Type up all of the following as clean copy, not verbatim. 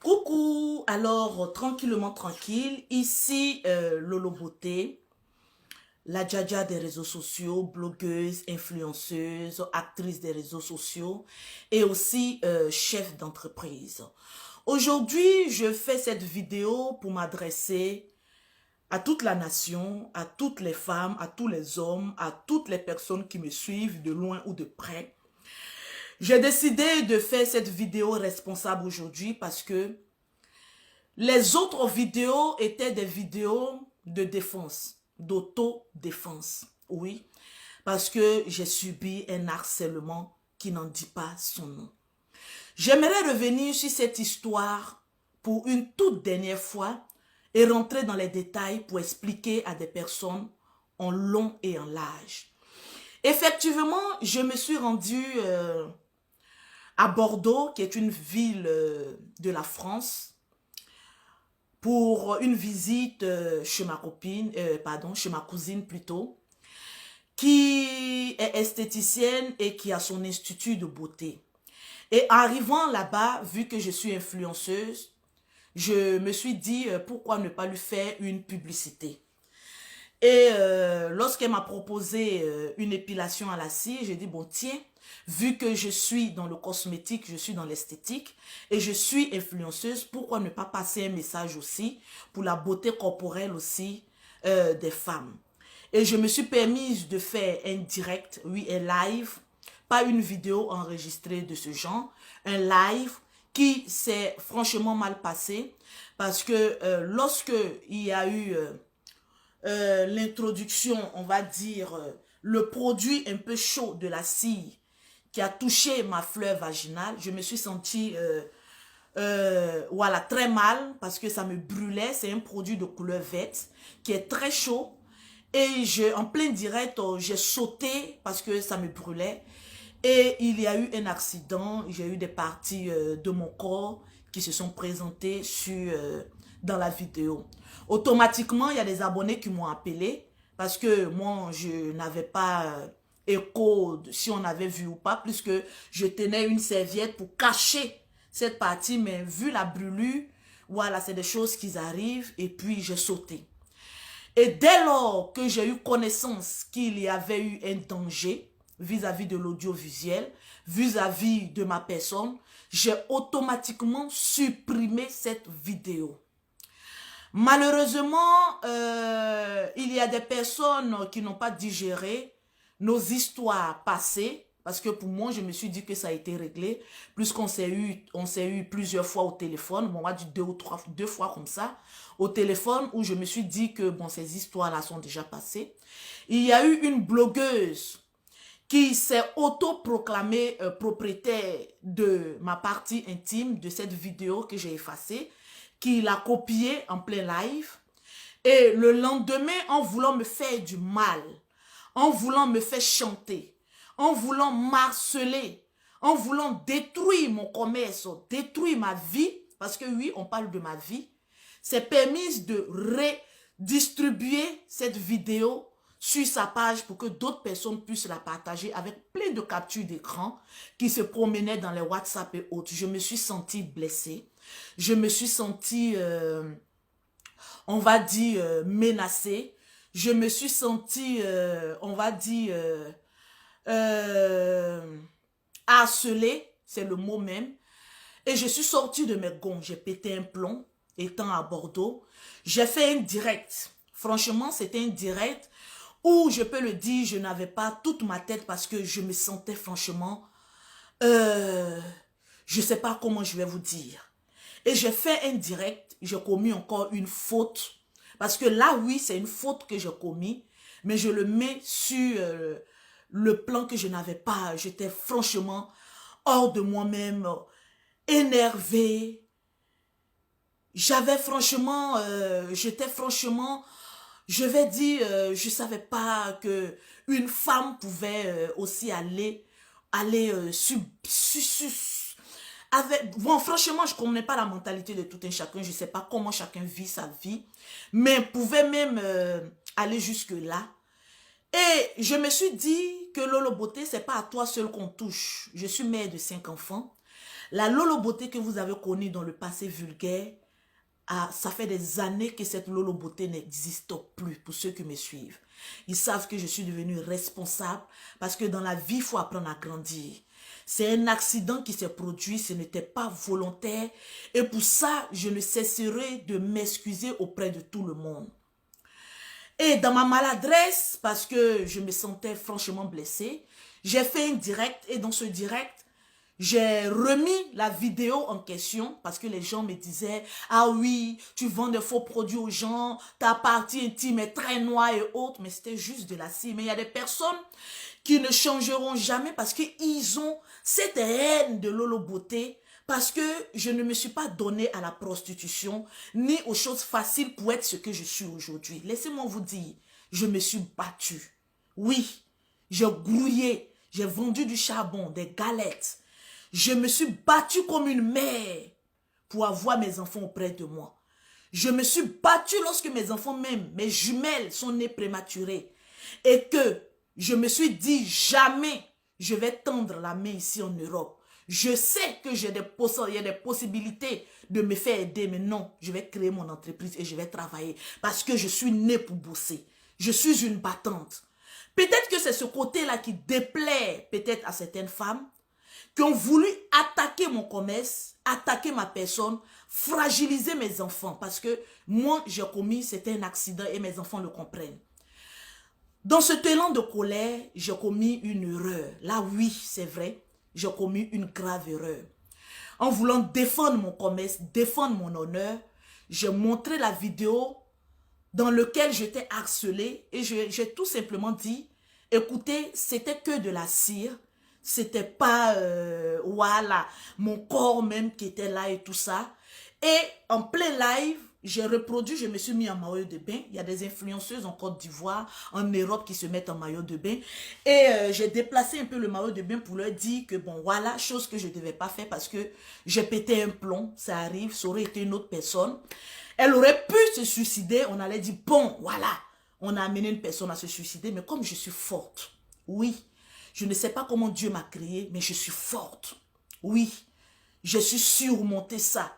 Coucou, alors tranquillement tranquille, ici Lolo Beauté, la Djadia des réseaux sociaux, blogueuse, influenceuse, actrice des réseaux sociaux et aussi chef d'entreprise. Aujourd'hui, je fais cette vidéo pour m'adresser à toute la nation, à toutes les femmes, à tous les hommes, à toutes les personnes qui me suivent de loin ou de près. J'ai décidé de faire cette vidéo responsable aujourd'hui parce que les autres vidéos étaient des vidéos de défense, d'autodéfense. Oui, parce que j'ai subi un harcèlement qui n'en dit pas son nom. J'aimerais revenir sur cette histoire pour une toute dernière fois et rentrer dans les détails pour expliquer à des personnes en long et en large. Effectivement, je me suis rendue à Bordeaux, qui est une ville de la France, pour une visite chez ma copine, chez ma cousine plutôt, qui est esthéticienne et qui a son institut de beauté. Et arrivant là-bas, vu que je suis influenceuse, je me suis dit pourquoi ne pas lui faire une publicité. Et lorsqu'elle m'a proposé une épilation à la cire, j'ai dit bon tiens, vu que je suis dans le cosmétique, je suis dans l'esthétique et je suis influenceuse, pourquoi ne pas passer un message aussi pour la beauté corporelle aussi des femmes. Et je me suis permise de faire un direct, oui, un live, pas une vidéo enregistrée de ce genre, un live qui s'est franchement mal passé parce que lorsque il y a eu l'introduction, on va dire, le produit un peu chaud de la cire qui a touché ma fleur vaginale, je me suis sentie voilà, très mal parce que ça me brûlait. C'est un produit de couleur verte qui est très chaud. Et en plein direct, j'ai sauté parce que ça me brûlait. Et il y a eu un accident. J'ai eu des parties de mon corps qui se sont présentées dans la vidéo. Automatiquement, il y a des abonnés qui m'ont appelé parce que moi, je n'avais pas écho si on avait vu ou pas, puisque je tenais une serviette pour cacher cette partie, mais vu la brûlure, voilà, c'est des choses qui arrivent et puis j'ai sauté. Et dès lors que j'ai eu connaissance qu'il y avait eu un danger vis-à-vis de l'audiovisuel, vis-à-vis de ma personne, j'ai automatiquement supprimé cette vidéo. Malheureusement, il y a des personnes qui n'ont pas digéré nos histoires passées, parce que pour moi, je me suis dit que ça a été réglé, puisqu'on s'est eu plusieurs fois au téléphone, bon, on va dire deux fois comme ça, au téléphone, où je me suis dit que, bon, ces histoires-là sont déjà passées. Il y a eu une blogueuse qui s'est autoproclamée propriétaire de ma partie intime, de cette vidéo que j'ai effacée, qui l'a copiée en plein live. Et le lendemain, en voulant me faire du mal, en voulant me faire chanter, en voulant m'harceler, en voulant détruire mon commerce, détruire ma vie, parce que oui, on parle de ma vie, c'est permis de redistribuer cette vidéo sur sa page pour que d'autres personnes puissent la partager avec plein de captures d'écran qui se promenaient dans les WhatsApp et autres. Je me suis sentie blessée. Je me suis sentie, on va dire, menacée. Je me suis sentie, on va dire, harcelée, c'est le mot même. Et je suis sortie de mes gonds, j'ai pété un plomb, étant à Bordeaux. J'ai fait un direct. Franchement, c'était un direct où, je peux le dire, je n'avais pas toute ma tête parce que je me sentais franchement, je ne sais pas comment je vais vous dire. Et j'ai fait un direct, j'ai commis encore une faute. Parce que là, oui, c'est une faute que j'ai commis, mais je le mets sur le plan que je n'avais pas. J'étais franchement hors de moi-même, énervée. J'avais franchement, j'étais franchement, je vais dire, je ne savais pas que une femme pouvait aussi aller bon, franchement, je ne connais pas la mentalité de tout un chacun. Je ne sais pas comment chacun vit sa vie. Mais pouvait même aller jusque-là. Et je me suis dit que Lolo Beauté, ce n'est pas à toi seul qu'on touche. Je suis mère de 5 enfants. La Lolo Beauté que vous avez connue dans le passé vulgaire, ça fait des années que cette Lolo Beauté n'existe plus pour ceux qui me suivent. Ils savent que je suis devenue responsable parce que dans la vie, il faut apprendre à grandir. C'est un accident qui s'est produit, ce n'était pas volontaire. Et pour ça, je ne cesserai de m'excuser auprès de tout le monde. Et dans ma maladresse, parce que je me sentais franchement blessée, j'ai fait un direct et dans ce direct, j'ai remis la vidéo en question parce que les gens me disaient « Ah oui, tu vends des faux produits aux gens, ta partie intime est très noire et autres. » Mais c'était juste de la cire. Mais il y a des personnes qui ne changeront jamais parce qu'ils ont cette haine de Lolo Beauté. Parce que je ne me suis pas donnée à la prostitution ni aux choses faciles pour être ce que je suis aujourd'hui. Laissez-moi vous dire, je me suis battue. Oui, j'ai grouillé, j'ai vendu du charbon, des galettes. Je me suis battue comme une mère pour avoir mes enfants auprès de moi. Je me suis battue lorsque mes enfants, même mes jumelles, sont nées prématurées. Et que je me suis dit, jamais je vais tendre la main ici en Europe. Je sais que il y a des possibilités de me faire aider, mais non, je vais créer mon entreprise et je vais travailler parce que je suis née pour bosser. Je suis une battante. Peut-être que c'est ce côté-là qui déplaît peut-être à certaines femmes qui ont voulu attaquer mon commerce, attaquer ma personne, fragiliser mes enfants parce que moi, j'ai commis, c'était un accident et mes enfants le comprennent. Dans ce élan de colère, j'ai commis une erreur. Là, oui, c'est vrai. J'ai commis une grave erreur. En voulant défendre mon commerce, défendre mon honneur, j'ai montré la vidéo dans laquelle j'étais harcelée et j'ai tout simplement dit, écoutez, c'était que de la cire, c'était pas, voilà, mon corps même qui était là et tout ça. Et en plein live, j'ai reproduit, je me suis mis en maillot de bain. Il y a des influenceuses en Côte d'Ivoire, en Europe qui se mettent en maillot de bain. Et j'ai déplacé un peu le maillot de bain pour leur dire que bon, voilà, chose que je ne devais pas faire parce que j'ai pété un plomb. Ça arrive, ça aurait été une autre personne. Elle aurait pu se suicider. On allait dire, bon, voilà, on a amené une personne à se suicider. Mais comme je suis forte, oui, je ne sais pas comment Dieu m'a créée, mais je suis forte. Oui, je suis surmontée ça.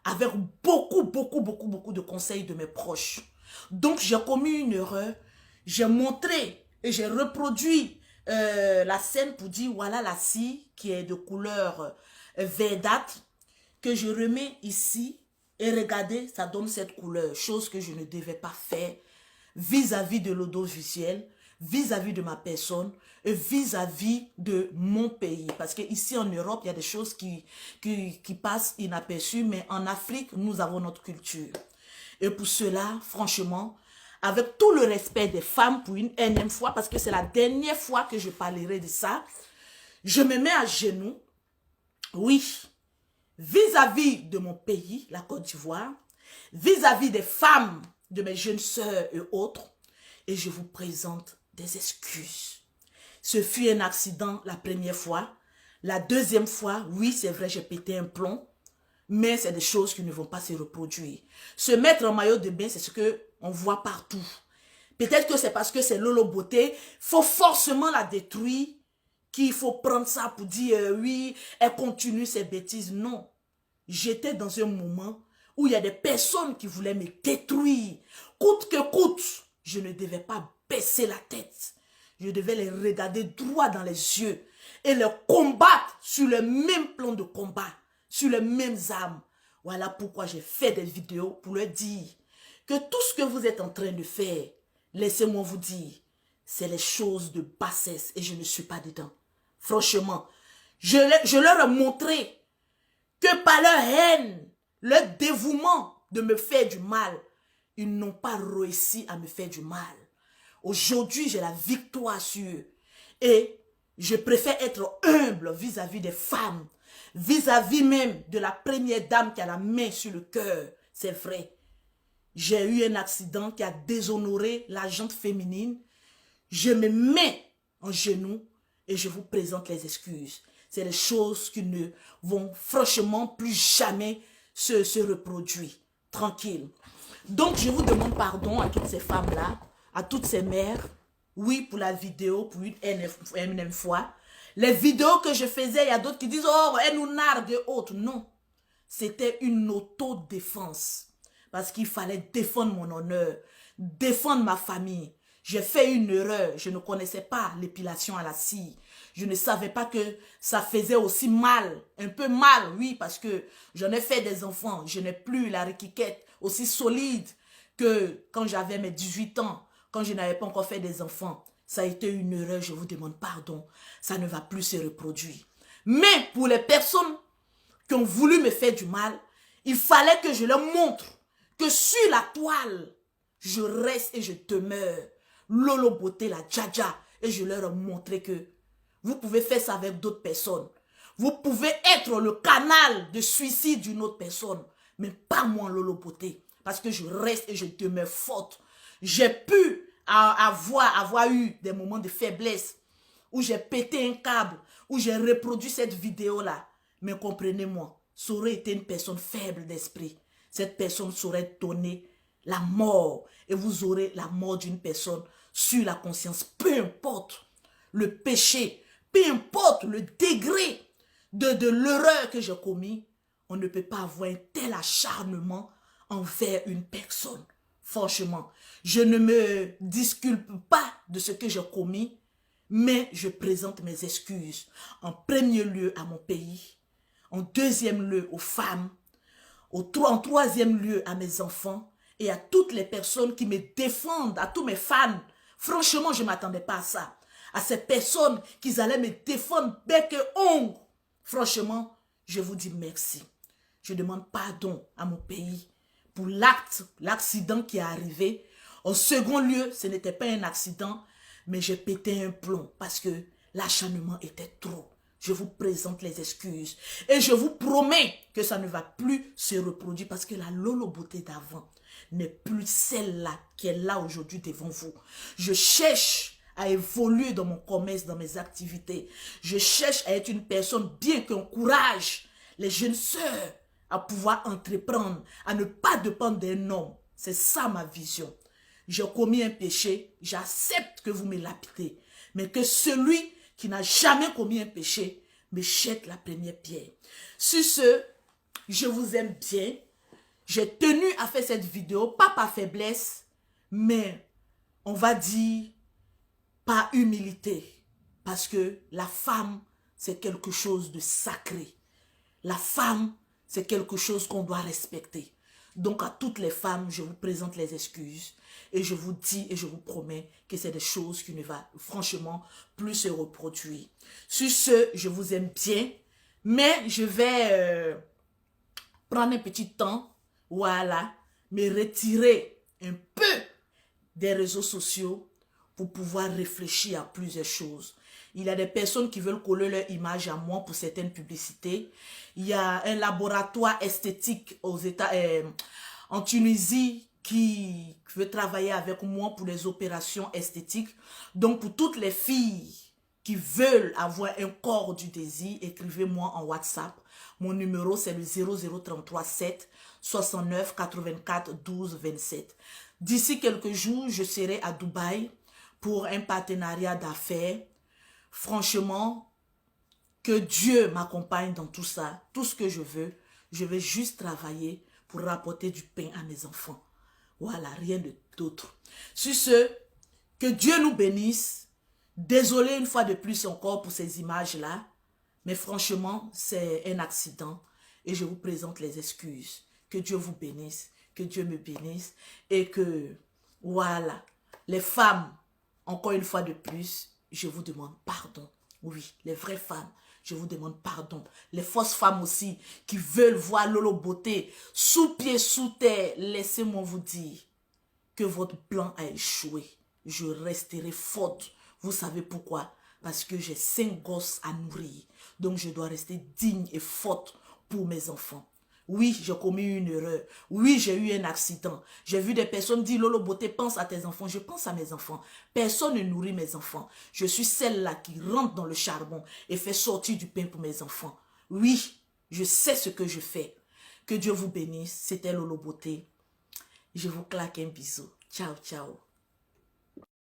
Avec beaucoup de conseils de mes proches. Donc, j'ai commis une erreur. J'ai montré et j'ai reproduit la scène pour dire, voilà la scie qui est de couleur verdâtre que je remets ici. Et regardez, ça donne cette couleur. Chose que je ne devais pas faire vis-à-vis de l'audiovisuel, vis-à-vis de ma personne et vis-à-vis de mon pays. Parce qu'ici en Europe, il y a des choses qui passent inaperçues, mais en Afrique, nous avons notre culture. Et pour cela, franchement, avec tout le respect des femmes pour une énième fois, parce que c'est la dernière fois que je parlerai de ça, je me mets à genoux, oui, vis-à-vis de mon pays, la Côte d'Ivoire, vis-à-vis des femmes, de mes jeunes sœurs et autres, et je vous présente des excuses. Ce fut un accident la première fois. La deuxième fois, oui, c'est vrai, j'ai pété un plomb, mais c'est des choses qui ne vont pas se reproduire. Se mettre en maillot de bain, c'est ce qu'on voit partout. Peut-être que c'est parce que c'est Lolo Beauté, il faut forcément la détruire, qu'il faut prendre ça pour dire, oui, elle continue ses bêtises. Non, j'étais dans un moment où il y a des personnes qui voulaient me détruire. Coûte que coûte, je ne devais pas baisser la tête. Je devais les regarder droit dans les yeux et les combattre sur le même plan de combat, sur les mêmes armes. Voilà pourquoi j'ai fait des vidéos pour leur dire que tout ce que vous êtes en train de faire, laissez-moi vous dire, c'est les choses de bassesse et je ne suis pas dedans. Franchement, je leur ai montré que par leur haine, leur dévouement de me faire du mal, ils n'ont pas réussi à me faire du mal. Aujourd'hui, j'ai la victoire sur eux. Et je préfère être humble vis-à-vis des femmes, vis-à-vis même de la première dame qui a la main sur le cœur. C'est vrai. J'ai eu un accident qui a déshonoré la gente féminine. Je me mets en genoux et je vous présente les excuses. C'est des choses qui ne vont franchement plus jamais se reproduire. Tranquille. Donc, je vous demande pardon à toutes ces femmes-là, à toutes ces mères. Oui, pour la vidéo, pour une énième fois. Les vidéos que je faisais, il y a d'autres qui disent, oh, elle nous nargue et autres. Non, c'était une autodéfense. Parce qu'il fallait défendre mon honneur, défendre ma famille. J'ai fait une erreur, je ne connaissais pas l'épilation à la cire. Je ne savais pas que ça faisait aussi mal, un peu mal, oui, parce que j'en ai fait des enfants. Je n'ai plus la réquiquette aussi solide que quand j'avais mes 18 ans, quand je n'avais pas encore fait des enfants. Ça a été une erreur, je vous demande pardon. Ça ne va plus se reproduire. Mais pour les personnes qui ont voulu me faire du mal, il fallait que je leur montre que sur la toile, je reste et je demeure. Lolo Beauté, la Dja-Dja. Et je leur ai montré que vous pouvez faire ça avec d'autres personnes. Vous pouvez être le canal de suicide d'une autre personne. Mais pas moi, Lolo Beauté. Parce que je reste et je demeure forte. J'ai pu avoir eu des moments de faiblesse où j'ai pété un câble, où j'ai reproduit cette vidéo-là. Mais comprenez-moi, ça aurait été une personne faible d'esprit. Cette personne saurait donner la mort. Et vous aurez la mort d'une personne sur la conscience. Peu importe le péché, peu importe le degré de l'erreur que j'ai commis, on ne peut pas avoir un tel acharnement envers une personne. Franchement, je ne me disculpe pas de ce que j'ai commis, mais je présente mes excuses en premier lieu à mon pays, en deuxième lieu aux femmes, en troisième lieu à mes enfants et à toutes les personnes qui me défendent, à tous mes fans. Franchement, je ne m'attendais pas à ça. À ces personnes qui allaient me défendre bec et ongles. Franchement, je vous dis merci. Je demande pardon à mon pays pour l'accident qui est arrivé. En second lieu, ce n'était pas un accident, mais j'ai pété un plomb parce que l'acharnement était trop. Je vous présente les excuses et je vous promets que ça ne va plus se reproduire parce que la Lolo Beauté d'avant n'est plus celle-là qui est là aujourd'hui devant vous. Je cherche à évoluer dans mon commerce, dans mes activités. Je cherche à être une personne bien qui encourage les jeunes sœurs à pouvoir entreprendre, à ne pas dépendre d'un homme. C'est ça ma vision. J'ai commis un péché, j'accepte que vous me lapidez, mais que celui qui n'a jamais commis un péché me jette la première pierre. Sur ce, je vous aime bien. J'ai tenu à faire cette vidéo, pas par faiblesse, mais on va dire par humilité. Parce que la femme, c'est quelque chose de sacré. La femme, c'est quelque chose qu'on doit respecter. Donc à toutes les femmes, je vous présente les excuses. Et je vous dis et je vous promets que c'est des choses qui ne vont franchement plus se reproduire. Sur ce, je vous aime bien. Mais je vais prendre un petit temps, voilà, me retirer un peu des réseaux sociaux pour pouvoir réfléchir à plusieurs choses. Il y a des personnes qui veulent coller leur image à moi pour certaines publicités. Il y a un laboratoire esthétique en Tunisie qui veut travailler avec moi pour les opérations esthétiques. Donc, pour toutes les filles qui veulent avoir un corps du désir, écrivez-moi en WhatsApp. Mon numéro, c'est le 0033 7 69 84 12 27. D'ici quelques jours, je serai à Dubaï pour un partenariat d'affaires. Franchement, que Dieu m'accompagne dans tout ça. Tout ce que je vais juste travailler pour rapporter du pain à mes enfants. Voilà, rien d'autre. Sur ce, que Dieu nous bénisse. Désolé une fois de plus encore pour ces images-là. Mais franchement, c'est un accident. Et je vous présente les excuses. Que Dieu vous bénisse. Que Dieu me bénisse. Et que, voilà, les femmes, encore une fois de plus, je vous demande pardon. Oui, les vraies femmes, je vous demande pardon. Les fausses femmes aussi, qui veulent voir Lolo Beauté sous pied, sous terre, laissez-moi vous dire que votre plan a échoué. Je resterai forte. Vous savez pourquoi? Parce que j'ai 5 gosses à nourrir. Donc je dois rester digne et forte pour mes enfants. Oui, j'ai commis une erreur. Oui, j'ai eu un accident. J'ai vu des personnes dire, Lolo Beauté, pense à tes enfants. Je pense à mes enfants. Personne ne nourrit mes enfants. Je suis celle-là qui rentre dans le charbon et fait sortir du pain pour mes enfants. Oui, je sais ce que je fais. Que Dieu vous bénisse. C'était Lolo Beauté. Je vous claque un bisou. Ciao, ciao.